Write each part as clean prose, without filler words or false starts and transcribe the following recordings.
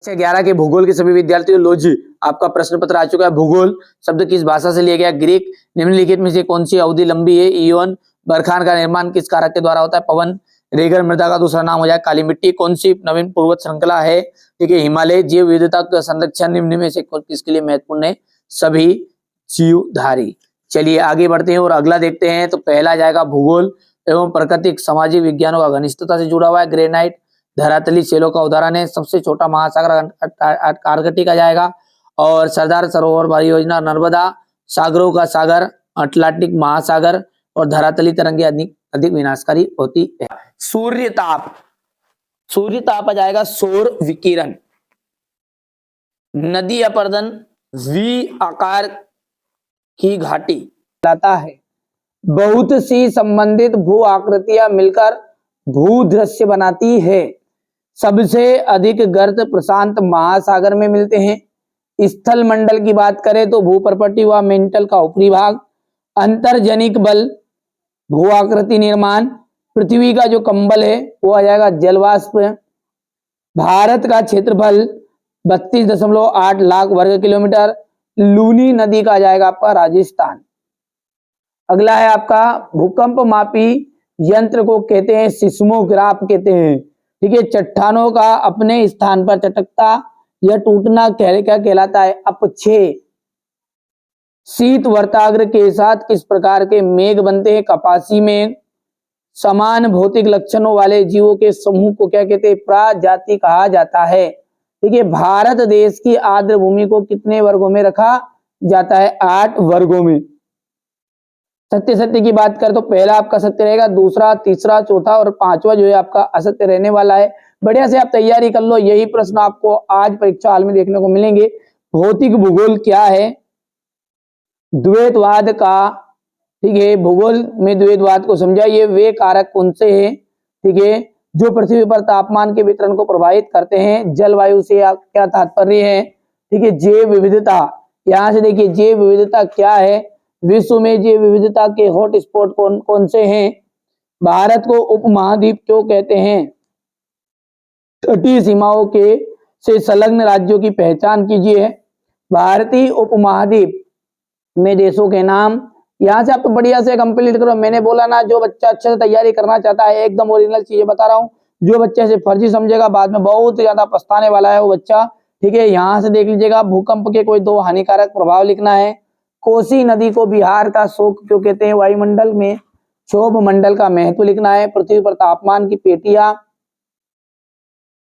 कक्षा 11 के भूगोल के सभी विद्यार्थियों लो जी, आपका प्रश्न पत्र आ चुका है। भूगोल शब्द किस भाषा से लिया गया? ग्रीक। निम्नलिखित में से कौन सी अवधि लंबी है? इयोन। बरखान का निर्माण किस कारक के द्वारा होता है? पवन। रेगड़ मृदा का दूसरा नाम हो जाए काली मिट्टी। कौन सी नवीन पर्वत श्रृंखला है? ठीक है, हिमालय। जैव विविधता का संरक्षण निम्न में से किसके लिए महत्वपूर्ण है? सभी जीवधारी। चलिए आगे बढ़ते हैं और अगला देखते हैं। तो पहला जाएगा भूगोल एवं प्राकृतिक सामाजिक विज्ञानों का घनिष्ठता से जुड़ा हुआ है। ग्रेनाइट धरातली शैलों का उदाहरण है। सबसे छोटा महासागर आर्कटिका जाएगा। और सरदार सरोवर परियोजना नर्मदा। सागरों का सागर अटलांटिक महासागर। और धरातली तरंगे अधिक विनाशकारी होती है। सूर्य ताप आ जाएगा सौर विकिरण। नदी अपर्दन वी आकार की घाटी लाता है। बहुत सी संबंधित भू आकृतियां मिलकर भू दृश्य बनाती है। सबसे अधिक गर्त प्रशांत महासागर में मिलते हैं। स्थल मंडल की बात करें तो भूपर्पटी व मेंटल का ऊपरी भाग। अंतर्जनिक बल भू आकृति निर्माण। पृथ्वी का जो कंबल है वो आ जाएगा जलवाष्प। भारत का क्षेत्रफल 32.8 लाख वर्ग किलोमीटर। लूनी नदी का आ जाएगा आपका राजस्थान। अगला है आपका भूकंप मापी यंत्र को कहते हैं सिस्मोग्राफ कहते हैं। ठीक है, चट्टानों का अपने स्थान पर चटकता या टूटना क्या कहलाता है? अपक्षय। शीत वर्ताग्र के साथ किस प्रकार के मेघ बनते हैं? कपासी मेघ। समान भौतिक लक्षणों वाले जीवों के समूह को क्या कहते हैं? प्रजाति कहा जाता है। ठीक है, भारत देश की आर्द्र भूमि को कितने वर्गों में रखा जाता है? 8 वर्गों में। सत्य की बात करें तो पहला आपका सत्य रहेगा, दूसरा, तीसरा, चौथा और पांचवा जो है आपका असत्य रहने वाला है। बढ़िया से आप तैयारी कर लो, यही प्रश्न आपको आज परीक्षा हाल में देखने को मिलेंगे। भौतिक भूगोल क्या है? द्वैतवाद का, ठीक है, भूगोल में द्वैतवाद को समझाइए। वे कारक कौन से हैं, ठीक है, जो पृथ्वी पर तापमान के वितरण को प्रभावित करते हैं? जलवायु से क्या तात्पर्य है? ठीक है, जैव विविधता, यहां से देखिए जैव विविधता क्या है? विश्व में जैव विविधता के हॉट स्पॉट कौन से हैं? भारत को उपमहाद्वीप क्यों कहते हैं? तटीय सीमाओं के से संलग्न राज्यों की पहचान कीजिए। भारतीय उपमहाद्वीप में देशों के नाम। यहां से आप तो बढ़िया से कंप्लीट करो। मैंने बोला ना, जो बच्चा अच्छे से तैयारी करना चाहता है, एकदम ओरिजिनल चीजें बता रहा हूँ। जो बच्चे से फर्जी समझेगा बाद में बहुत ज्यादा पछताने वाला है वो बच्चा। ठीक है, यहां से देख लीजिएगा। भूकंप के कोई 2 हानिकारक प्रभाव लिखना है। कोसी नदी को बिहार का शोक क्यों कहते हैं? वायुमंडल में क्षोभ मंडल का महत्व लिखना है। पृथ्वी पर तापमान की पेटियां।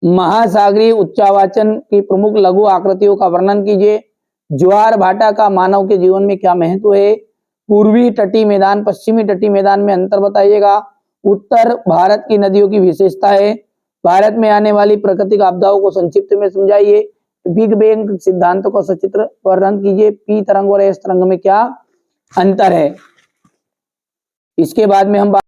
महासागरीय उच्चावाचन की प्रमुख लघु आकृतियों का वर्णन कीजिए। ज्वार भाटा का मानव के जीवन में क्या महत्व है? पूर्वी तटीय मैदान पश्चिमी तटीय मैदान में अंतर बताइएगा। उत्तर भारत की नदियों की विशेषता है। भारत में आने वाली प्राकृतिक आपदाओं को संक्षिप्त में समझाइए। बिग बैंग सिद्धांत को सचित्र वर्णन कीजिए। पी तरंग और एस तरंग में क्या अंतर है? इसके बाद में हम